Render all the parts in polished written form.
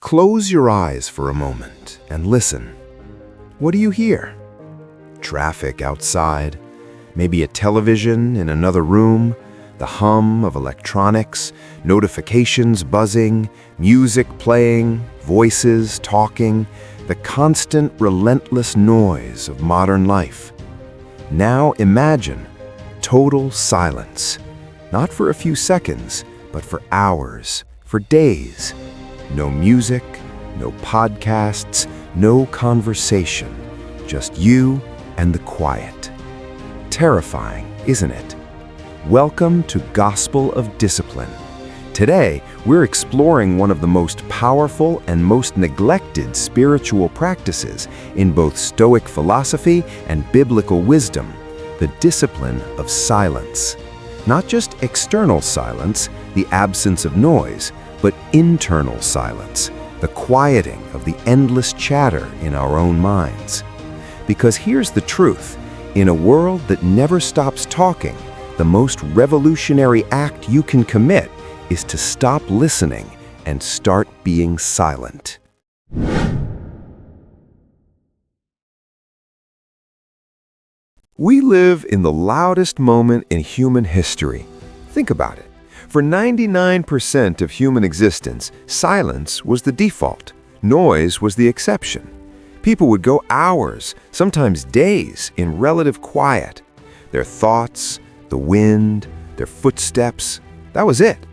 Close your eyes for a moment and listen. What do you hear? Traffic outside, maybe a television in another room, the hum of electronics, notifications buzzing, music playing, voices talking, the constant, relentless noise of modern life. Now imagine total silence, not for a few seconds, but for hours, for days. No music, no podcasts, no conversation, just you and the quiet. Terrifying, isn't it? Welcome to Gospel of Discipline. Today, we're exploring one of the most powerful and most neglected spiritual practices in both Stoic philosophy and biblical wisdom, the discipline of silence. Not just external silence, the absence of noise, but internal silence, the quieting of the endless chatter in our own minds. Because here's the truth, in a world that never stops talking, the most revolutionary act you can commit is to stop listening and start being silent. We live in the loudest moment in human history. Think about it. For 99% of human existence, silence was the default. Noise was the exception. People would go hours, sometimes days, in relative quiet. Their thoughts, the wind, their footsteps, that was it.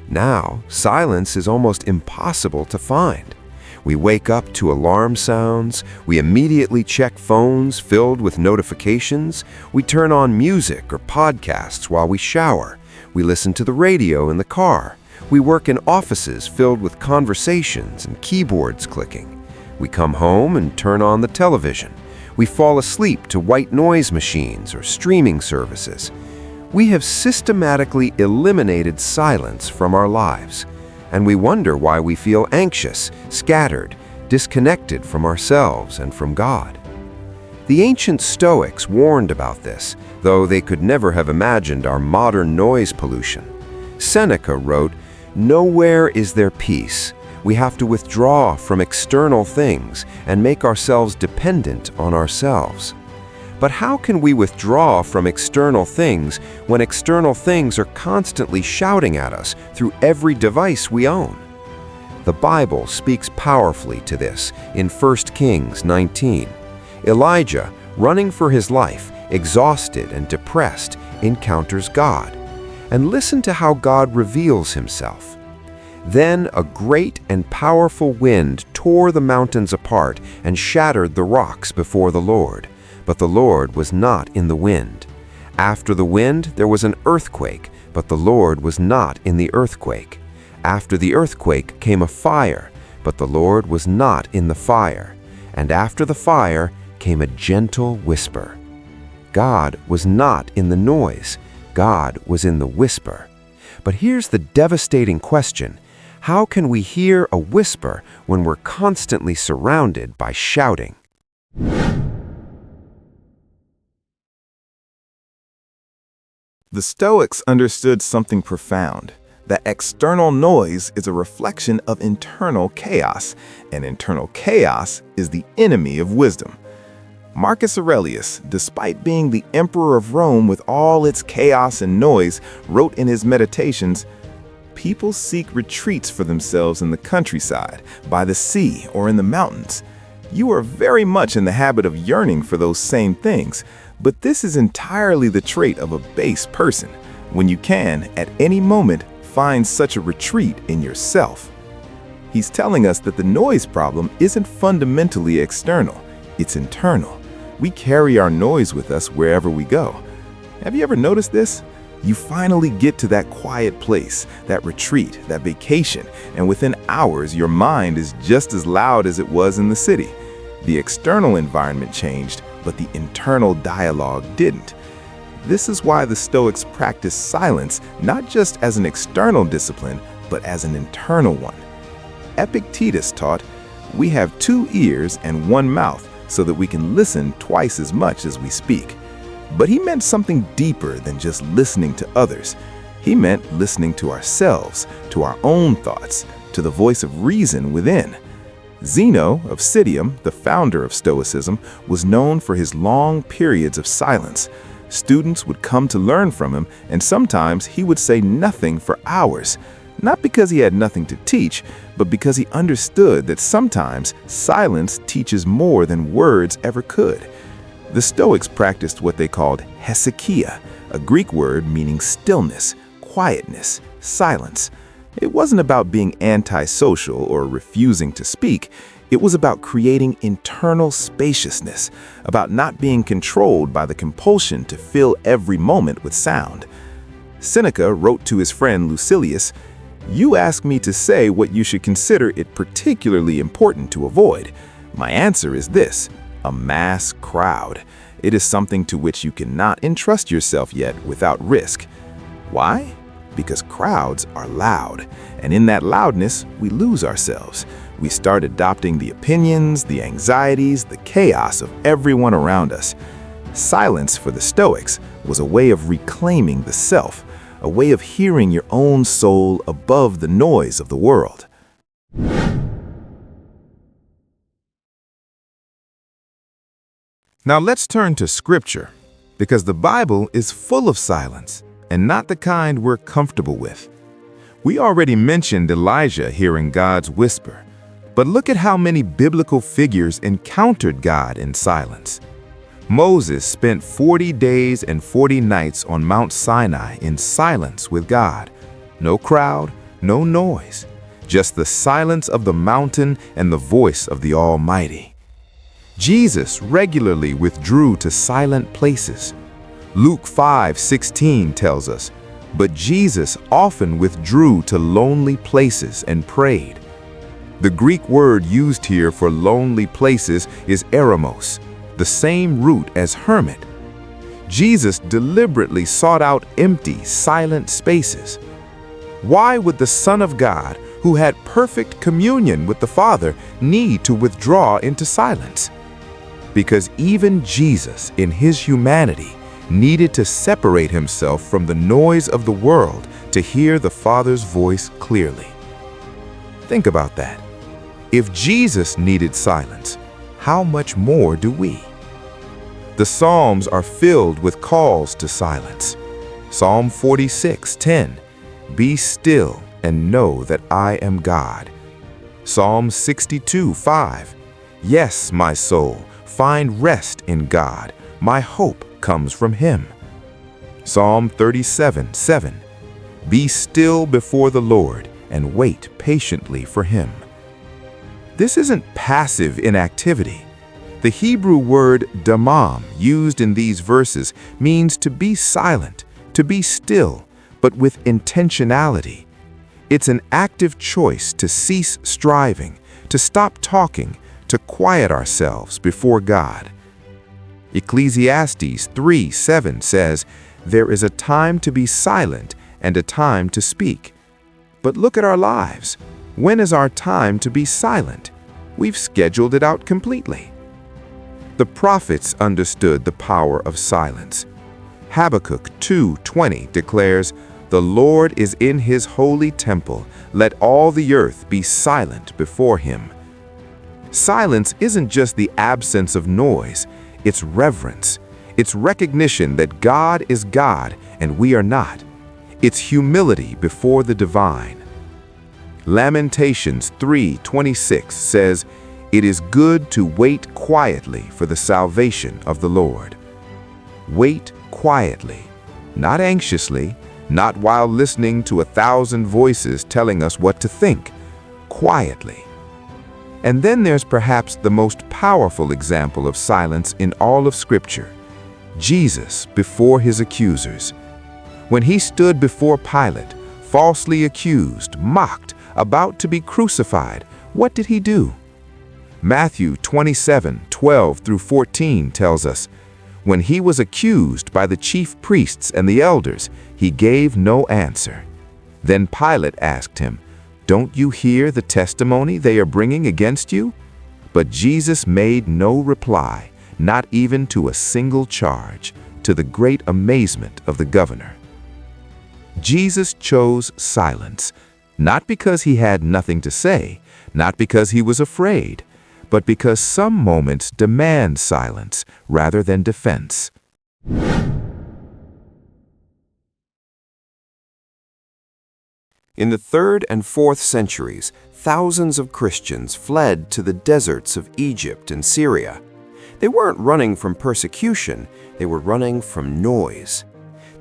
Now, silence is almost impossible to find. We wake up to alarm sounds, we immediately check phones filled with notifications, we turn on music or podcasts while we shower, we listen to the radio in the car, we work in offices filled with conversations and keyboards clicking. We come home and turn on the television. We fall asleep to white noise machines or streaming services. We have systematically eliminated silence from our lives, and we wonder why we feel anxious, scattered, disconnected from ourselves and from God. The ancient Stoics warned about this, though they could never have imagined our modern noise pollution. Seneca wrote, "Nowhere is there peace. We have to withdraw from external things and make ourselves dependent on ourselves." But how can we withdraw from external things when external things are constantly shouting at us through every device we own? The Bible speaks powerfully to this in 1 Kings 19. Elijah, running for his life, exhausted and depressed, encounters God. And listen to how God reveals himself. Then a great and powerful wind tore the mountains apart and shattered the rocks before the Lord. But the Lord was not in the wind. After the wind, there was an earthquake, but the Lord was not in the earthquake. After the earthquake came a fire, but the Lord was not in the fire. And after the fire came a gentle whisper. God was not in the noise. God was in the whisper. But here's the devastating question. How can we hear a whisper when we're constantly surrounded by shouting? The Stoics understood something profound, that external noise is a reflection of internal chaos, and internal chaos is the enemy of wisdom. Marcus Aurelius, despite being the emperor of Rome with all its chaos and noise, wrote in his Meditations, "People seek retreats for themselves in the countryside, by the sea, or in the mountains. You are very much in the habit of yearning for those same things, but this is entirely the trait of a base person, when you can, at any moment, find such a retreat in yourself." He's telling us that the noise problem isn't fundamentally external, it's internal. We carry our noise with us wherever we go. Have you ever noticed this? You finally get to that quiet place, that retreat, that vacation, and within hours your mind is just as loud as it was in the city. The external environment changed, but the internal dialogue didn't. This is why the Stoics practiced silence not just as an external discipline, but as an internal one. Epictetus taught, "We have 2 ears and 1 mouth, so that we can listen twice as much as we speak." But he meant something deeper than just listening to others. He meant listening to ourselves, to our own thoughts, to the voice of reason within. Zeno of Citium, the founder of Stoicism, was known for his long periods of silence. Students would come to learn from him, and sometimes he would say nothing for hours. Not because he had nothing to teach, but because he understood that sometimes silence teaches more than words ever could. The Stoics practiced what they called hesychia, a Greek word meaning stillness, quietness, silence. It wasn't about being antisocial or refusing to speak. It was about creating internal spaciousness, about not being controlled by the compulsion to fill every moment with sound. Seneca wrote to his friend Lucilius, "You ask me to say what you should consider it particularly important to avoid. My answer is this: a mass crowd. It is something to which you cannot entrust yourself yet without risk." Why? Because crowds are loud, and in that loudness, we lose ourselves. We start adopting the opinions, the anxieties, the chaos of everyone around us. Silence for the Stoics was a way of reclaiming the self, a way of hearing your own soul above the noise of the world. Now let's turn to Scripture, because the Bible is full of silence, and not the kind we're comfortable with. We already mentioned Elijah hearing God's whisper, but look at how many biblical figures encountered God in silence. Moses spent 40 days and 40 nights on Mount Sinai in silence with God. No crowd, no noise, just the silence of the mountain and the voice of the Almighty. Jesus regularly withdrew to silent places. Luke 5:16 tells us, "But Jesus often withdrew to lonely places and prayed." The Greek word used here for lonely places is eremos, the same root as hermit. Jesus deliberately sought out empty, silent spaces. Why would the Son of God, who had perfect communion with the Father, need to withdraw into silence? Because even Jesus, in his humanity, needed to separate himself from the noise of the world to hear the Father's voice clearly. Think about that. If Jesus needed silence, how much more do we? The Psalms are filled with calls to silence. Psalm 46:10, "Be still and know that I am God." Psalm 62:5, "Yes, my soul, find rest in God. My hope comes from Him." Psalm 37:7, "Be still before the Lord and wait patiently for Him." This isn't passive inactivity. The Hebrew word damam used in these verses means to be silent, to be still, but with intentionality. It's an active choice to cease striving, to stop talking, to quiet ourselves before God. Ecclesiastes 3:7 says, "There is a time to be silent and a time to speak." But look at our lives. When is our time to be silent? We've scheduled it out completely. The prophets understood the power of silence. Habakkuk 2:20 declares, "The Lord is in His holy temple. Let all the earth be silent before Him." Silence isn't just the absence of noise. It's reverence. It's recognition that God is God and we are not. It's humility before the divine. Lamentations 3:26 says, "It is good to wait quietly for the salvation of the Lord." Wait quietly, not anxiously, not while listening to 1,000 voices telling us what to think. Quietly. And then there's perhaps the most powerful example of silence in all of Scripture: Jesus before his accusers. When he stood before Pilate, falsely accused, mocked, about to be crucified, what did he do? Matthew 27:12-14 tells us, "When he was accused by the chief priests and the elders, he gave no answer. Then Pilate asked him, 'Don't you hear the testimony they are bringing against you?' But Jesus made no reply, not even to a single charge, to the great amazement of the governor." Jesus chose silence, not because he had nothing to say, not because he was afraid, but because some moments demand silence rather than defense. In the 3rd and 4th centuries, thousands of Christians fled to the deserts of Egypt and Syria. They weren't running from persecution, they were running from noise.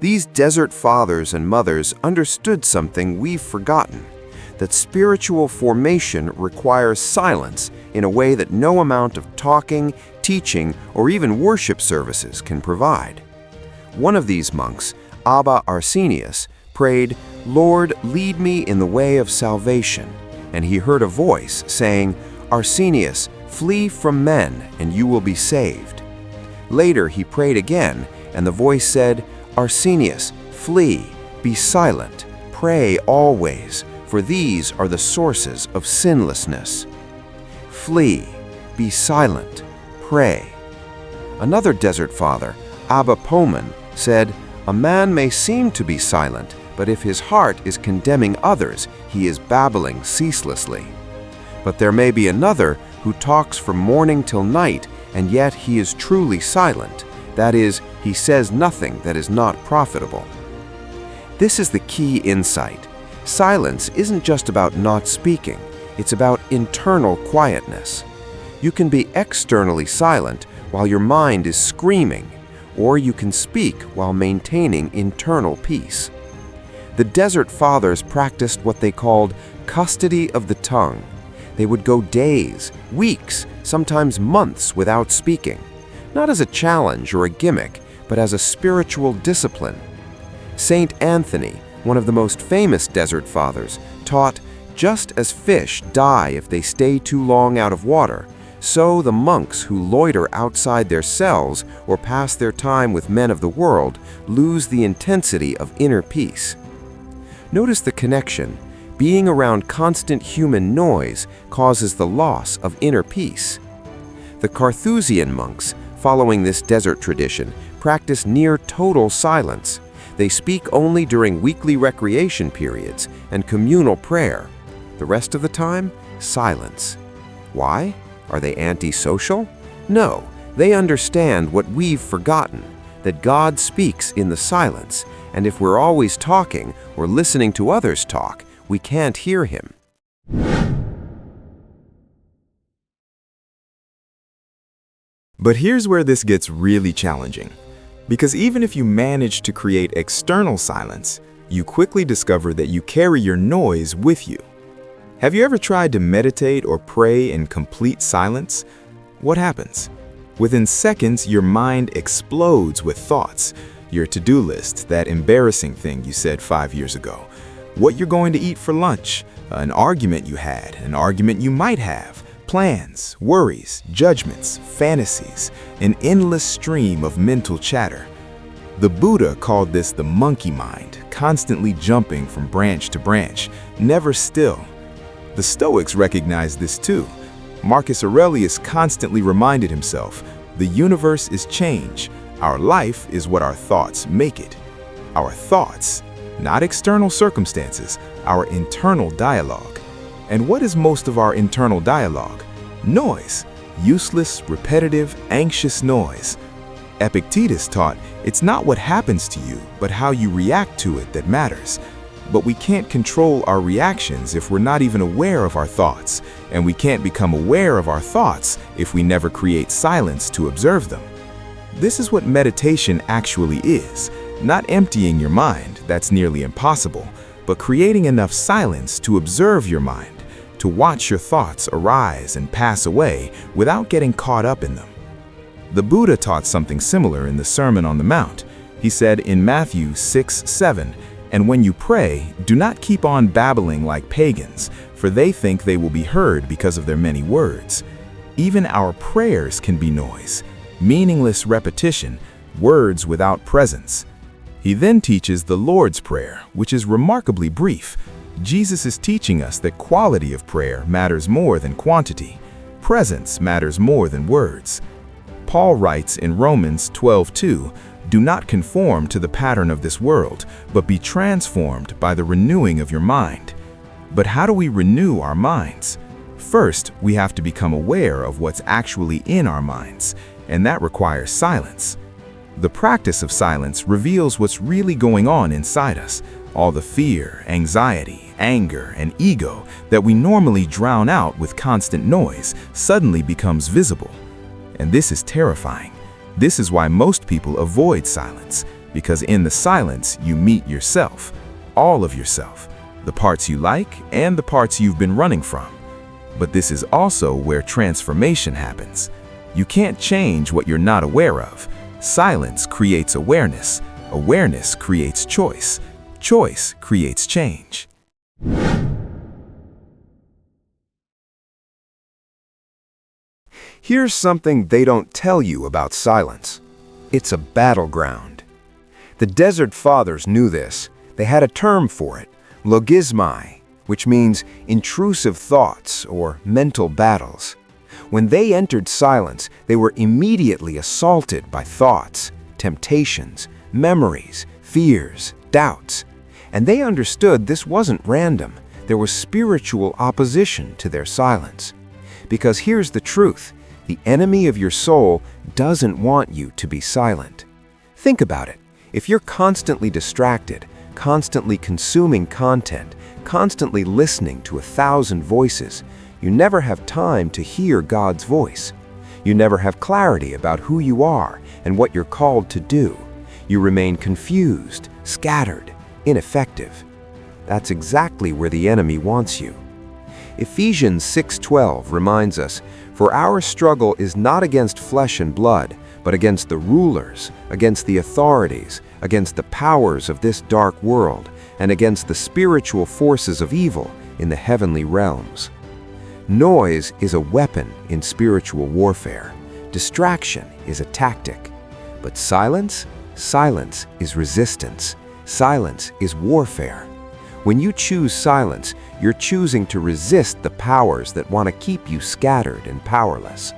These desert fathers and mothers understood something we've forgotten, that spiritual formation requires silence in a way that no amount of talking, teaching, or even worship services can provide. One of these monks, Abba Arsenius, prayed, "Lord, lead me in the way of salvation," and he heard a voice saying, "Arsenius, flee from men, and you will be saved." Later he prayed again, and the voice said, "Arsenius, flee, be silent, pray always, for these are the sources of sinlessness." Flee, be silent, pray. Another desert father, Abba Poman, said, "A man may seem to be silent, but if his heart is condemning others, he is babbling ceaselessly. But there may be another who talks from morning till night, and yet he is truly silent. That is, he says nothing that is not profitable." This is the key insight. Silence isn't just about not speaking, it's about internal quietness. You can be externally silent while your mind is screaming, or you can speak while maintaining internal peace. The Desert Fathers practiced what they called custody of the tongue. They would go days, weeks, sometimes months without speaking, not as a challenge or a gimmick, but as a spiritual discipline. Saint Anthony, one of the most famous Desert Fathers, taught, "Just as fish die if they stay too long out of water, so the monks who loiter outside their cells or pass their time with men of the world lose the intensity of inner peace." Notice the connection. Being around constant human noise causes the loss of inner peace. The Carthusian monks, following this desert tradition, practice near total silence. They speak only during weekly recreation periods and communal prayer. The rest of the time, silence. Why? Are they antisocial? No, they understand what we've forgotten, that God speaks in the silence, and if we're always talking or listening to others talk, we can't hear Him. But here's where this gets really challenging. Because even if you manage to create external silence, you quickly discover that you carry your noise with you. Have you ever tried to meditate or pray in complete silence? What happens? Within seconds, your mind explodes with thoughts. Your to-do list, that embarrassing thing you said 5 years ago. What you're going to eat for lunch, an argument you had, an argument you might have, plans, worries, judgments, fantasies, an endless stream of mental chatter. The Buddha called this the monkey mind, constantly jumping from branch to branch, never still. The Stoics recognized this too. Marcus Aurelius constantly reminded himself, the universe is change. Our life is what our thoughts make it. Our thoughts, not external circumstances, our internal dialogue. And what is most of our internal dialogue? Noise. Useless, repetitive, anxious noise. Epictetus taught, it's not what happens to you, but how you react to it that matters. But we can't control our reactions if we're not even aware of our thoughts, and we can't become aware of our thoughts if we never create silence to observe them. This is what meditation actually is, not emptying your mind, that's nearly impossible, but creating enough silence to observe your mind, to watch your thoughts arise and pass away without getting caught up in them. The Buddha taught something similar in the Sermon on the Mount. He said in Matthew 6:7, "And when you pray, do not keep on babbling like pagans, for they think they will be heard because of their many words." Even our prayers can be noise, meaningless repetition, words without presence. He then teaches the Lord's Prayer, which is remarkably brief. Jesus is teaching us that quality of prayer matters more than quantity. Presence matters more than words. Paul writes in Romans 12:2, "Do not conform to the pattern of this world, but be transformed by the renewing of your mind." But how do we renew our minds? First, we have to become aware of what's actually in our minds, and that requires silence. The practice of silence reveals what's really going on inside us. All the fear, anxiety, anger, and ego that we normally drown out with constant noise suddenly becomes visible. And this is terrifying. This is why most people avoid silence, because in the silence you meet yourself, all of yourself, the parts you like and the parts you've been running from. But this is also where transformation happens. You can't change what you're not aware of. Silence creates awareness. Awareness creates choice. Choice creates change. Here's something they don't tell you about silence. It's a battleground. The Desert Fathers knew this. They had a term for it, logismai, which means intrusive thoughts or mental battles. When they entered silence, they were immediately assaulted by thoughts, temptations, memories, fears, doubts. And they understood this wasn't random. There was spiritual opposition to their silence. Because here's the truth. The enemy of your soul doesn't want you to be silent. Think about it. If you're constantly distracted, constantly consuming content, constantly listening to 1,000 voices, you never have time to hear God's voice. You never have clarity about who you are and what you're called to do. You remain confused, scattered, ineffective. That's exactly where the enemy wants you. Ephesians 6:12 reminds us, "For our struggle is not against flesh and blood, but against the rulers, against the authorities, against the powers of this dark world, and against the spiritual forces of evil in the heavenly realms." Noise is a weapon in spiritual warfare. Distraction is a tactic. But silence? Silence is resistance. Silence is warfare. When you choose silence, you're choosing to resist the powers that want to keep you scattered and powerless.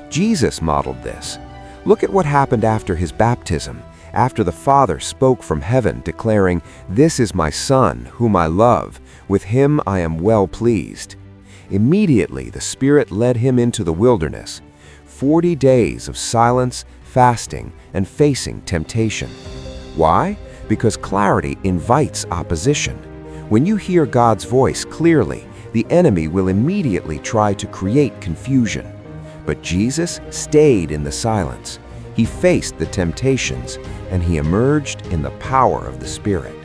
Jesus modeled this. Look at what happened after his baptism, after the Father spoke from heaven declaring, "This is my Son, whom I love. With him I am well pleased." Immediately the Spirit led him into the wilderness. 40 days of silence, fasting, and facing temptation. Why? Because clarity invites opposition. When you hear God's voice clearly, the enemy will immediately try to create confusion. But Jesus stayed in the silence. He faced the temptations, and he emerged in the power of the Spirit.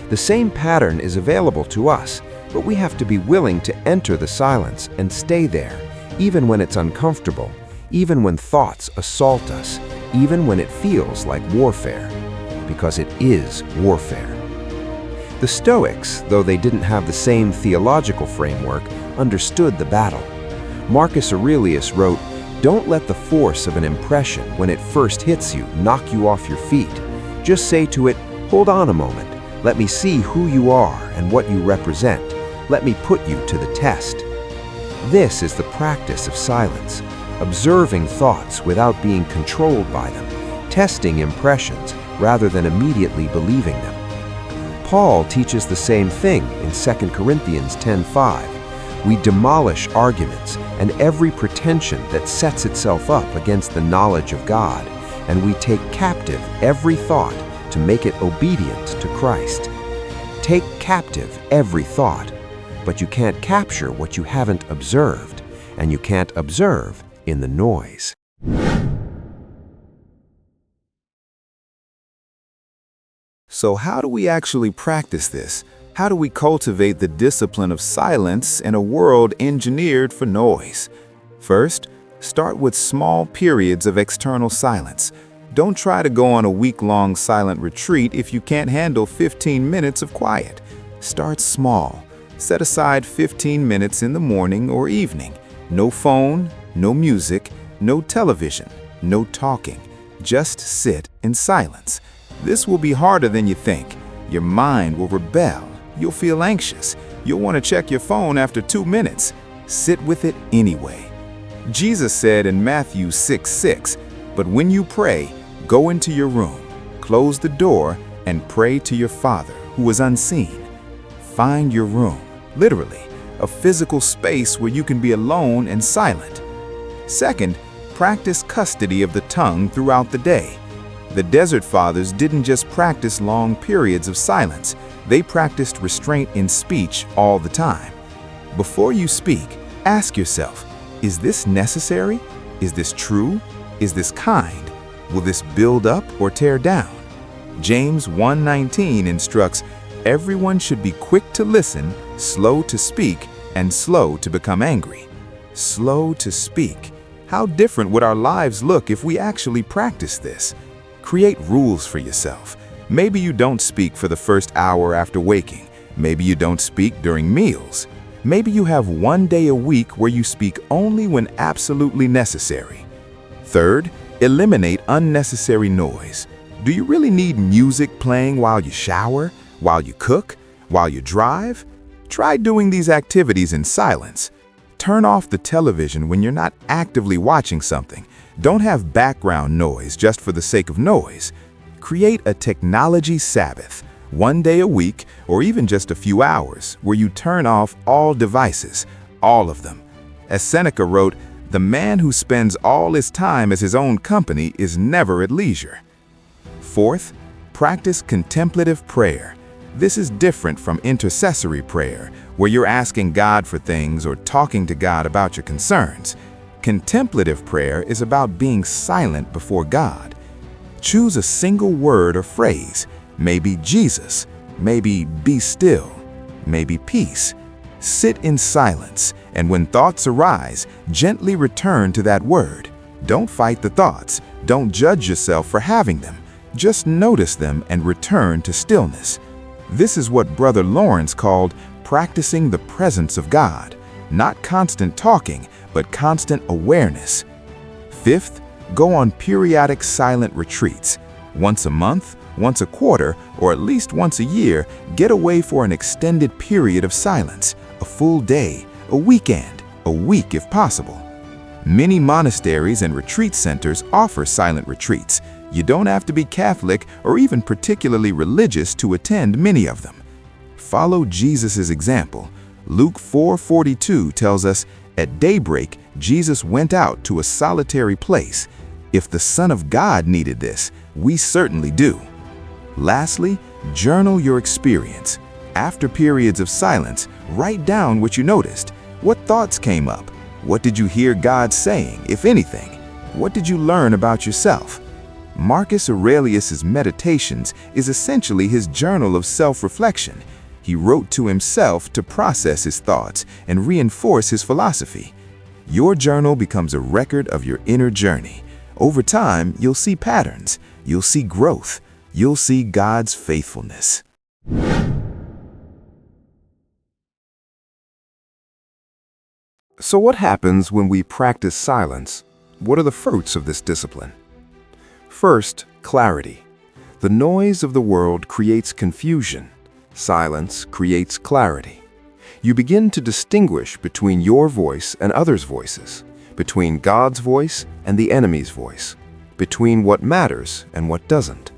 The same pattern is available to us, but we have to be willing to enter the silence and stay there, even when it's uncomfortable, even when thoughts assault us, even when it feels like warfare, because it is warfare. The Stoics, though they didn't have the same theological framework, understood the battle. Marcus Aurelius wrote, "Don't let the force of an impression when it first hits you knock you off your feet. Just say to it, 'Hold on a moment. Let me see who you are and what you represent. Let me put you to the test.'" This is the practice of silence, observing thoughts without being controlled by them, testing impressions rather than immediately believing them. Paul teaches the same thing in 2 Corinthians 10:5. We demolish arguments and every pretension that sets itself up against the knowledge of God, and we take captive every thought to make it obedient to Christ. Take captive every thought, but you can't capture what you haven't observed, and you can't observe in the noise. So how do we actually practice this? How do we cultivate the discipline of silence in a world engineered for noise? First, start with small periods of external silence. Don't try to go on a week-long silent retreat if you can't handle 15 minutes of quiet. Start small. Set aside 15 minutes in the morning or evening. No phone, no music, no television, no talking. Just sit in silence. This will be harder than you think. Your mind will rebel. You'll feel anxious. You'll want to check your phone after 2 minutes. Sit with it anyway. Jesus said in Matthew 6:6, "But when you pray, go into your room, close the door, and pray to your Father who is unseen." Find your room. literally, a physical space where you can be alone and silent. Second, practice custody of the tongue throughout the day. The Desert Fathers didn't just practice long periods of silence, they practiced restraint in speech all the time. Before you speak, ask yourself, is this necessary? Is this true? Is this kind? Will this build up or tear down? James 1:19 instructs, everyone should be quick to listen, slow to speak, and slow to become angry. Slow to speak. How different would our lives look if we actually practice this? Create rules for yourself. Maybe you don't speak for the first hour after waking. Maybe you don't speak during meals. Maybe you have one day a week where you speak only when absolutely necessary. Third, eliminate unnecessary noise. Do you really need music playing while you shower, while you cook, while you drive? Try doing these activities in silence. Turn off the television when you're not actively watching something. Don't have background noise just for the sake of noise. Create a technology Sabbath, one day a week, or even just a few hours, where you turn off all devices, all of them. As Seneca wrote, the man who spends all his time as his own company is never at leisure. Fourth, practice contemplative prayer. This is different from intercessory prayer, where you're asking God for things or talking to God about your concerns. Contemplative prayer is about being silent before God. Choose a single word or phrase, maybe Jesus, maybe be still, maybe peace. Sit in silence, and when thoughts arise, gently return to that word. Don't fight the thoughts. Don't judge yourself for having them. Just notice them and return to stillness. This is what Brother Lawrence called practicing the presence of God. Not constant talking, but constant awareness. Fifth, go on periodic silent retreats. Once a month, once a quarter, or at least once a year, get away for an extended period of silence, a full day, a weekend, a week if possible. Many monasteries and retreat centers offer silent retreats. You don't have to be Catholic or even particularly religious to attend many of them. Follow Jesus' example. Luke 4:42 tells us, at daybreak, Jesus went out to a solitary place. If the Son of God needed this, we certainly do. Lastly, journal your experience. After periods of silence, write down what you noticed. What thoughts came up? What did you hear God saying, if anything? What did you learn about yourself? Marcus Aurelius' Meditations is essentially his journal of self-reflection. He wrote to himself to process his thoughts and reinforce his philosophy. Your journal becomes a record of your inner journey. Over time, you'll see patterns, you'll see growth, you'll see God's faithfulness. So what happens when we practice silence? What are the fruits of this discipline? First, clarity. The noise of the world creates confusion. Silence creates clarity. You begin to distinguish between your voice and others' voices, between God's voice and the enemy's voice, between what matters and what doesn't.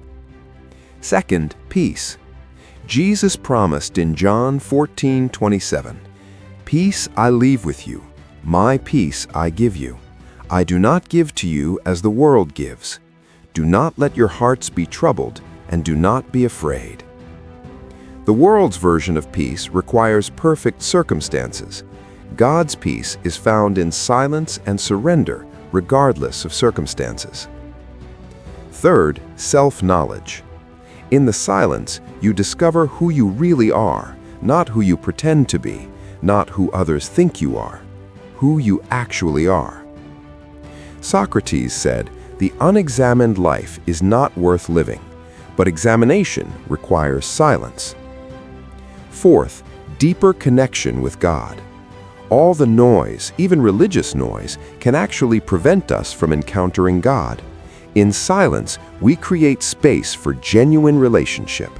Second, peace. Jesus promised in John 14:27, "Peace I leave with you, my peace I give you. I do not give to you as the world gives. Do not let your hearts be troubled, and do not be afraid." The world's version of peace requires perfect circumstances. God's peace is found in silence and surrender, regardless of circumstances. Third, self-knowledge. In the silence, you discover who you really are, not who you pretend to be, not who others think you are, who you actually are. Socrates said, "The unexamined life is not worth living, but examination requires silence." Fourth, deeper connection with God. All the noise, even religious noise, can actually prevent us from encountering God. In silence, we create space for genuine relationship.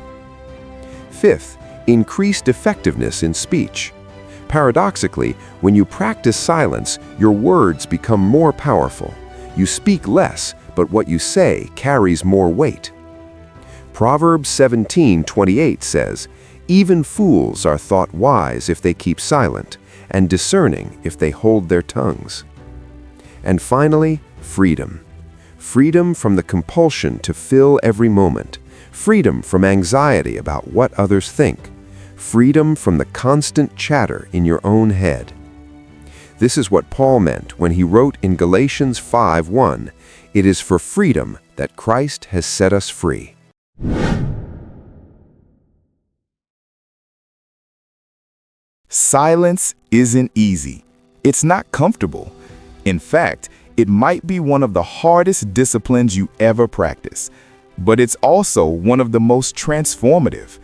Fifth, increased effectiveness in speech. Paradoxically, when you practice silence, your words become more powerful. You speak less, but what you say carries more weight. Proverbs 17:28 says, Even fools are thought wise if they keep silent, and discerning if they hold their tongues. And finally, freedom. Freedom from the compulsion to fill every moment. Freedom from anxiety about what others think. Freedom from the constant chatter in your own head. This is what Paul meant when he wrote in Galatians 5:1, "It is for freedom that Christ has set us free." Silence isn't easy. It's not comfortable. In fact, it might be one of the hardest disciplines you ever practice, but it's also one of the most transformative.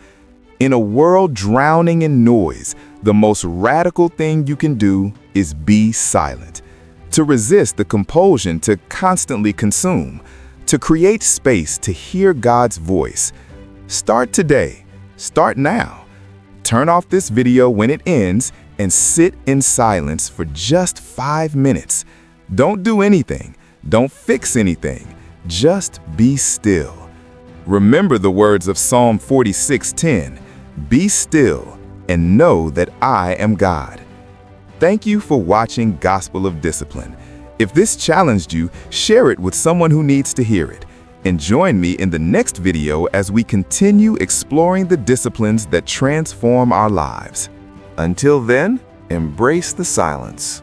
In a world drowning in noise, the most radical thing you can do is be silent. To resist the compulsion to constantly consume, to create space to hear God's voice. Start today. Start now. Turn off this video when it ends and sit in silence for just 5 minutes. Don't do anything. Don't fix anything. Just be still. Remember the words of Psalm 46:10. Be still and know that I am God. Thank you for watching Gospel of Discipline. If this challenged you, share it with someone who needs to hear it. And join me in the next video as we continue exploring the disciplines that transform our lives. Until then, embrace the silence.